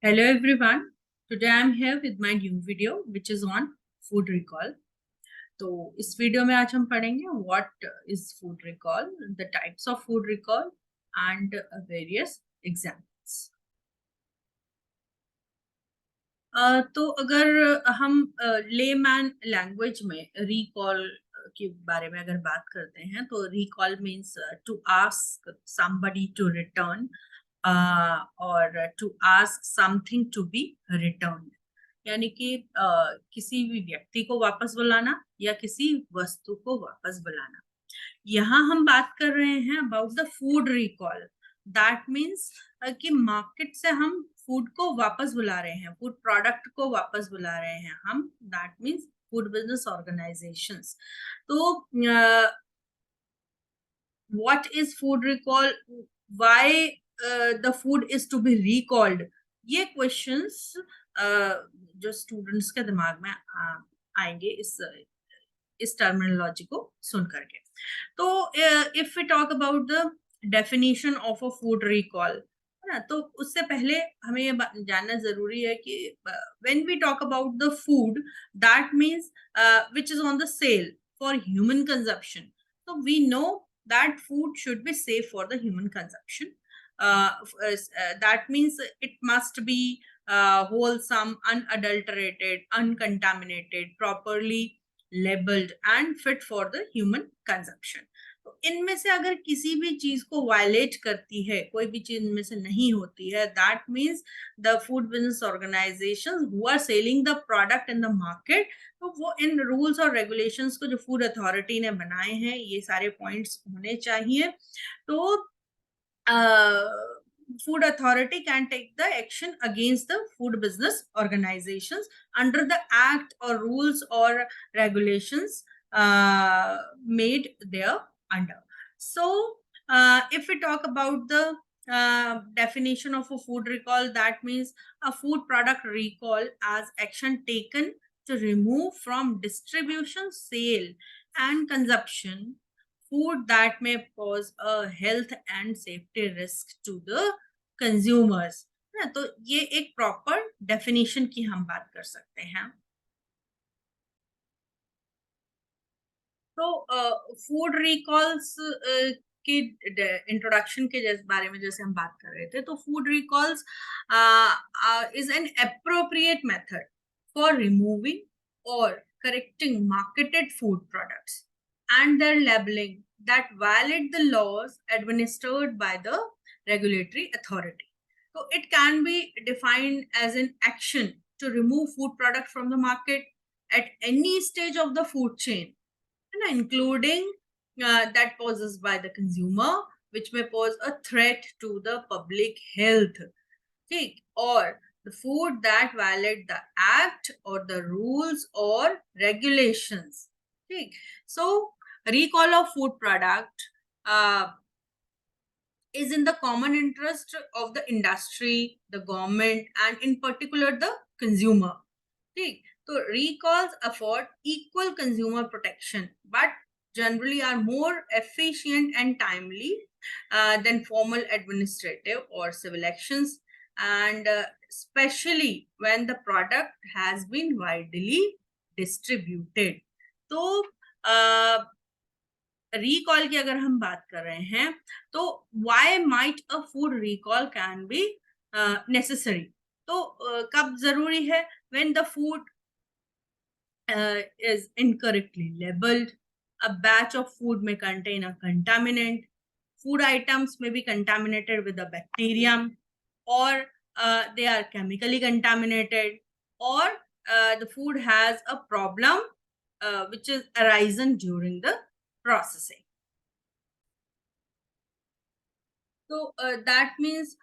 Hello everyone. Today I'm here with my new video which is on food recall. तो इस video में आज हम पढ़ेंगे what is food recall, the types of food recall and various examples. तो अगर हम लेमैन लैंग्वेज में रिकॉल के बारे में अगर बात करते हैं तो recall means to ask somebody to return or to ask something to be returned. यानी कि किसी भी व्यक्ति को वापस बुलाना या किसी वस्तु को वापस बुलाना. यहाँ हम बात कर रहे हैं about the food recall. That means कि मार्केट से हम फूड को वापस बुला रहे हैं, फूड प्रोडक्ट को वापस बुला रहे हैं हम. That means food business organisations. तो what is food recall, why the food is to be recalled, ये questions जो students के दिमाग में आएंगे इस टर्मिनोलॉजी को सुन करके. तो if we talk about the definition of a food recall, है ना, तो उससे पहले हमें ये जानना जरूरी है कि when we talk about the food, that means which is on the sale for human consumption. So we know that food should be safe for the human consumption. That means it must be wholesome, unadulterated, uncontaminated, properly labeled and fit for the human consumption. तो इनमें से अगर किसी भी चीज को violet करती है, कोई भी चीज इनमें से नहीं होती है, that means the food business organisations who are selling the product in the market, तो वो इन रूल्स और रेगुलेशंस को जो फूड अथॉरिटी ने बनाए हैं ये सारे पॉइंट्स होने चाहिए. तो food authority can take the action against the food business organizations under the act or rules or regulations made there under. So if we talk about the definition of a food recall, that means a food product recall as action taken to remove from distribution, sale and consumption food that may pose a health and safety risk to the consumers. ना, तो ये एक proper definition की हम बात कर सकते हैं. तो फूड रिकॉल्स की इंट्रोडक्शन के जैसे बारे में जैसे हम बात कर रहे थे, तो food recalls is an appropriate method for removing or correcting marketed food products and their labeling that violate the laws administered by the regulatory authority. So it can be defined as an action to remove food product from the market at any stage of the food chain, including that poses by the consumer, which may pose a threat to the public health, okay, or the food that violate the act or the rules or regulations. Okay. So recall of food product is in the common interest of the industry, the government, and in particular the consumer. Okay. So recalls afford equal consumer protection, but generally are more efficient and timely than formal administrative or civil actions, and especially when the product has been widely distributed. So recall की अगर हम बात कर रहे हैं तो why might uh food recall can be necessary. तो कब जरूरी है? When the food is incorrectly labeled, a batch of food may contain a contaminant, food items may be contaminated with a bacterium, or they are chemically contaminated, or the food has a problem which is arisen during the processing. So that means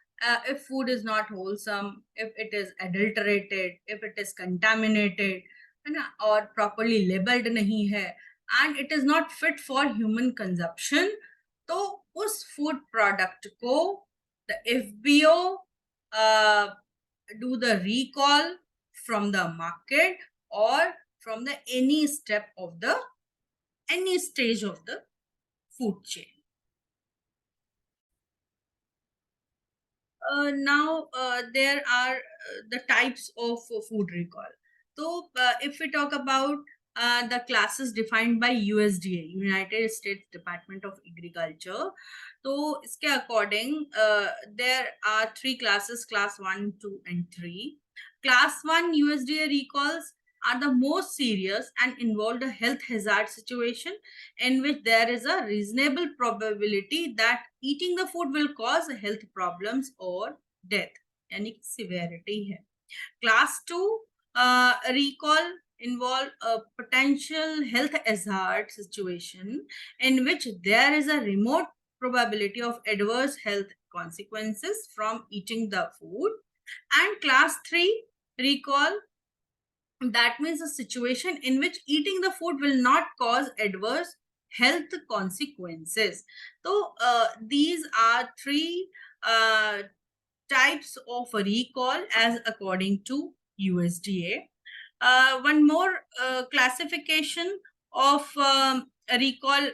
if food is not wholesome, if it is adulterated, if it is contaminated, or properly labeled nahi hai, and it is not fit for human consumption, तो उस food product को the FBO do the recall from the market or from the any step of the any stage of the food chain. now there are the types of food recall. So if we talk about the classes defined by USDA, United States Department of Agriculture, so इसके according there are three classes: class 1, 2 and 3. Class 1 USDA recalls are the most serious and involve a health hazard situation in which there is a reasonable probability that eating the food will cause health problems or death, यानी कि severity है. Class 2 recall involve a potential health hazard situation in which there is a remote probability of adverse health consequences from eating the food. And class 3 recall, that means a situation in which eating the food will not cause adverse health consequences. So these are three types of recall as according to USDA. One more classification of recall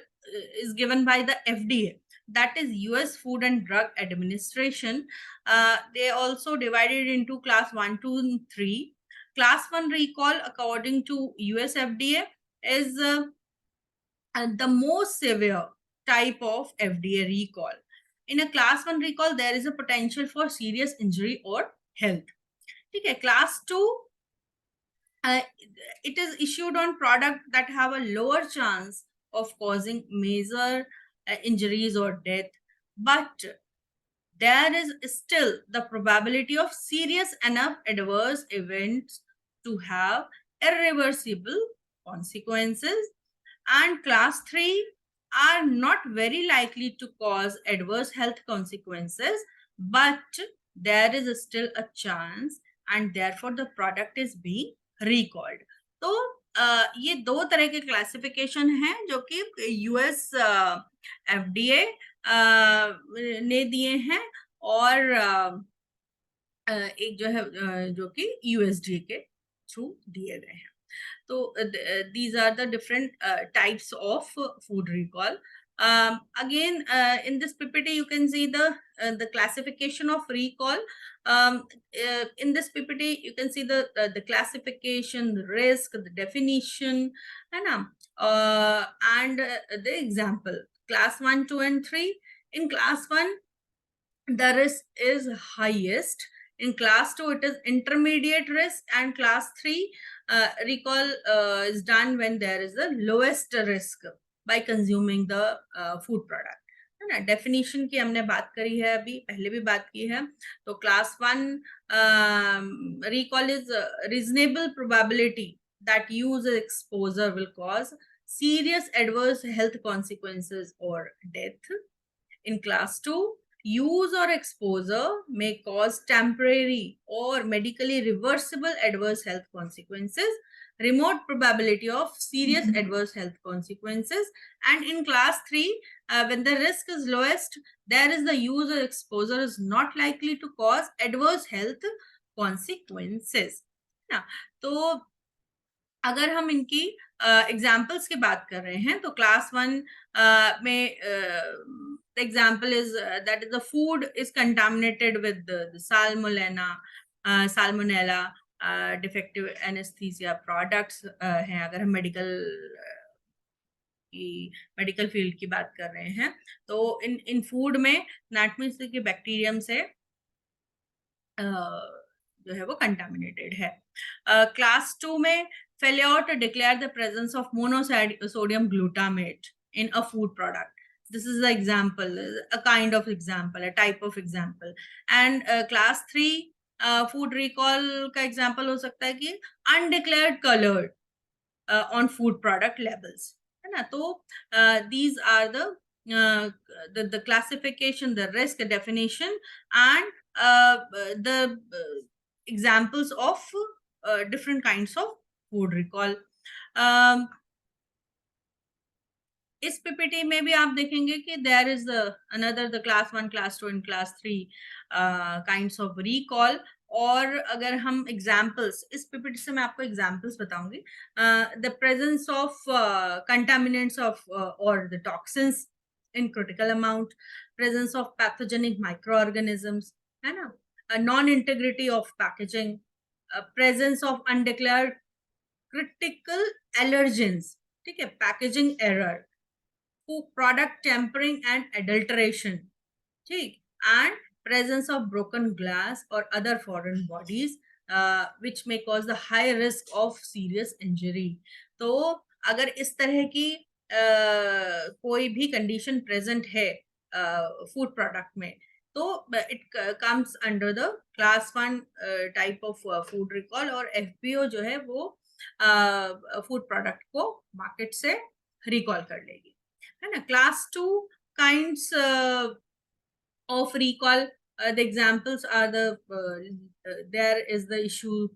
is given by the FDA, that is US Food and Drug Administration. They also divided into class 1, 2 and 3. Class 1 recall according to US FDA is the most severe type of FDA recall. In a class 1 recall, there is a potential for serious injury or health. Okay, class 2, it is issued on product that have a lower chance of causing major injuries or death, but there is still the probability of serious enough adverse events to have irreversible consequences. And class 3 are not very likely to cause adverse health consequences, but there is still a chance and therefore the product is being recalled. तो ये दो तरह के classification हैं जो कि US FDA ने दिए हैं और एक जो है जो कि यूएसडीए के थ्रू दिए गए हैं. So these are the different types of food recall. Again, in this PPT, you can see the classification of recall. In this PPT, you can see the classification, the risk, the definition, and the example. Class 1, 2, and 3. In class 1, the risk is highest. In class 2, it is intermediate risk, and class 3 recall is done when there is the lowest risk by consuming the food product. है ना. Definition की हमने बात करी है, अभी पहले भी बात की है. तो class 1 recall is reasonable probability that use exposure will cause serious adverse health consequences or death. In class 2, use or exposure may cause temporary or medically reversible adverse health consequences, remote probability of serious adverse health consequences. And in class 3, when the risk is lowest, there is the use or exposure is not likely to cause adverse health consequences. ना. तो अगर हम इनकी examples की बात कर रहे हैं तो क्लास 1 में the example is that the food is contaminated with the salmonella, defective anesthesia products हैं. अगर हम मेडिकल फील्ड की बात कर रहे हैं तो इन फूड में नाटमिस के बैक्टीरियम से जो है वो कंटामिनेटेड है. क्लास 2 में failure to declare the presence of monosodium glutamate in a food product. This is the example, a kind of example, a type of example. And class 3 food recall का example हो सकता है कि undeclared color on food product labels. है ना. तो these are the classification, the risk, the definition, and the examples of different kinds of food recall. इस PPT में भी आप देखेंगे कि there is another the class 1, class 2 and class 3 kinds of recall. और अगर हम एग्जाम्पल्स, इस पीपीटी से मैं आपको एग्जाम्पल्स बताऊंगी. The presence of contaminants of or the toxins in critical amount, presence of pathogenic microorganisms, है ना, non integrity of packaging, presence of undeclared critical allergens, ठीक है, packaging error, product tampering and adulteration, ठीक, and presence of broken glass or other foreign bodies which may cause the high risk of serious injury. तो अगर इस तरह की कोई भी कंडीशन प्रेजेंट है फूड प्रोडक्ट में, तो it comes under the class 1 type of food recall, और एफपीओ जो है वो फूड प्रोडक्ट को मार्केट से रिकॉल कर लेगी, है ना। Class 2 kinds of recall, the examples are there is the issue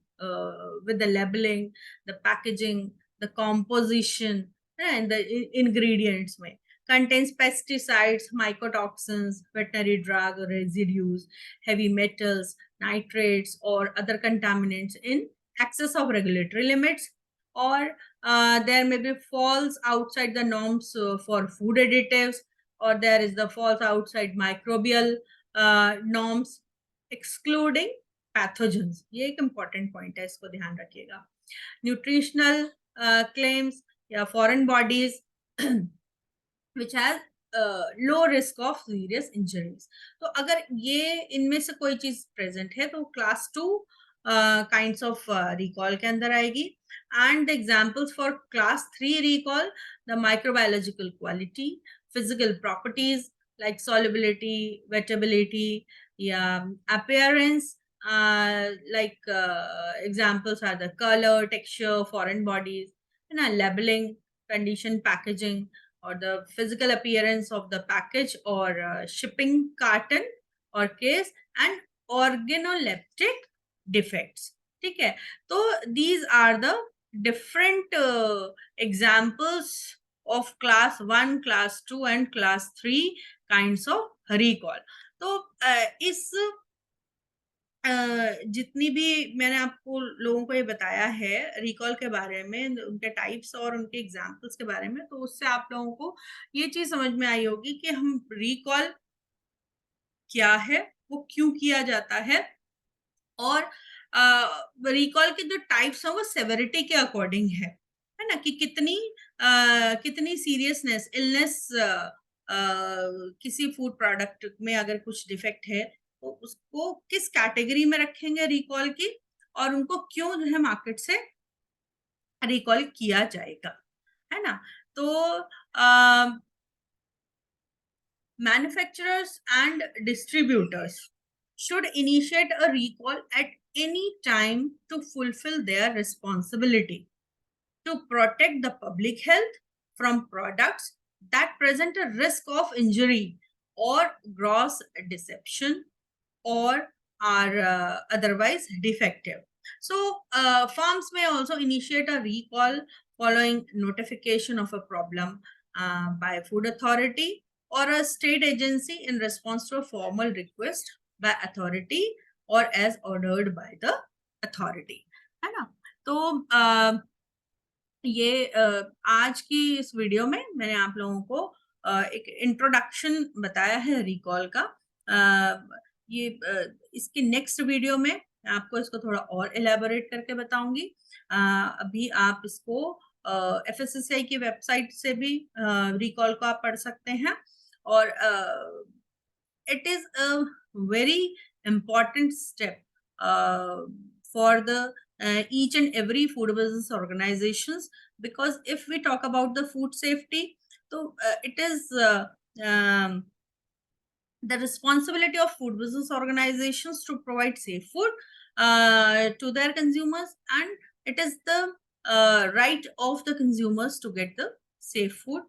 with the labeling, the packaging, the composition, and the ingredients may contains pesticides, mycotoxins, veterinary drug residues, heavy metals, nitrates, or other contaminants in excess of regulatory limits, or there may be falls outside the norms for food additives, or there is the falls outside microbial norms, excluding pathogens. ये एक important point है, इसको ध्यान रखिएगा. Nutritional claims या foreign bodies which has low risk of serious injuries. तो अगर ये इनमें से कोई चीज प्रेजेंट है तो क्लास 2 काइंड्स ऑफ रिकॉल के अंदर आएगी. And the examples for class 3 recall, the microbiological quality, physical properties like solubility, wettability, yeah, appearance, like examples are the color, texture, foreign bodies, labeling, condition, packaging, or the physical appearance of the package or shipping carton or case, and organoleptic defects. ठीक है, तो these are the different examples of class 1, class 2 and class 3 kinds of recall. तो इस जितनी भी मैंने आपको लोगों को ये बताया है रिकॉल के बारे में, उनके टाइप्स और उनके एग्जाम्पल्स के बारे में, तो उससे आप लोगों को ये चीज समझ में आई होगी कि हम रिकॉल क्या है, वो क्यों किया जाता है, और रिकॉल के जो टाइप्स हैं वो सेवेरिटी के अकॉर्डिंग है ना, कि कितनी सीरियसनेस, इलनेस किसी फूड प्रोडक्ट में अगर कुछ डिफेक्ट है तो उसको किस कैटेगरी में रखेंगे रिकॉल की, और उनको क्यों जो है मार्केट से रिकॉल किया जाएगा, है ना. तो manufacturers and distributors should initiate a recall at any time to fulfill their responsibility to protect the public health from products that present a risk of injury or gross deception or are otherwise defective. So, firms may also initiate a recall following notification of a problem by a food authority or a state agency in response to a formal request by authority or as ordered by the authority, है ना. तो ये आज की इस video में मैंने आप लोगों को एक इंट्रोडक्शन बताया है रिकॉल का. ये इसकी नेक्स्ट वीडियो में आपको इसको थोड़ा और एलैबोरेट करके बताऊंगी. अभी आप इसको एफएसएसआई की वेबसाइट से भी रिकॉल को आप पढ़ सकते हैं, और it is a very important step for the each and every food business organizations, because if we talk about the food safety, so it is the responsibility of food business organizations to provide safe food to their consumers, and it is the right of the consumers to get the safe food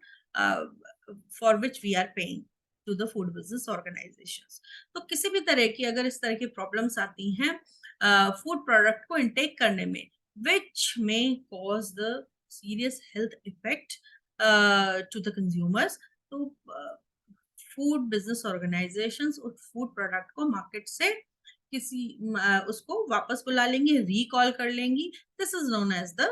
for which we are paying to the food business organizations. तो किसी भी तरह की अगर इस तरह की problems आती हैं फूड प्रोडक्ट को इनटेक करने में, which may cause the serious health effect to the consumers, तो फूड बिजनेस ऑर्गेनाइजेशंस उस फूड प्रोडक्ट को मार्केट से किसी उसको वापस बुला लेंगी, रिकॉल कर लेंगी. This is known as the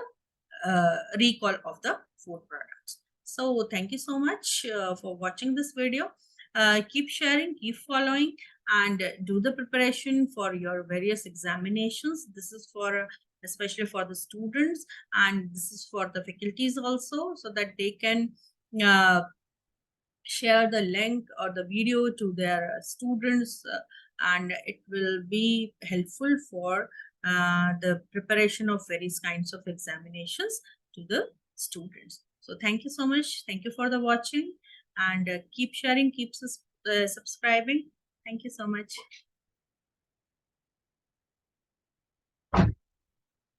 recall of the food products. So thank you so much for watching this video. Keep sharing, keep following, and do the preparation for your various examinations. This is for especially for the students, and this is for the faculties also, so that they can uh, share the link or the video to their students, and it will be helpful for the preparation of various kinds of examinations to the students. So thank you so much. Thank you for the watching, and keep sharing, keep subscribing. Thank you so much.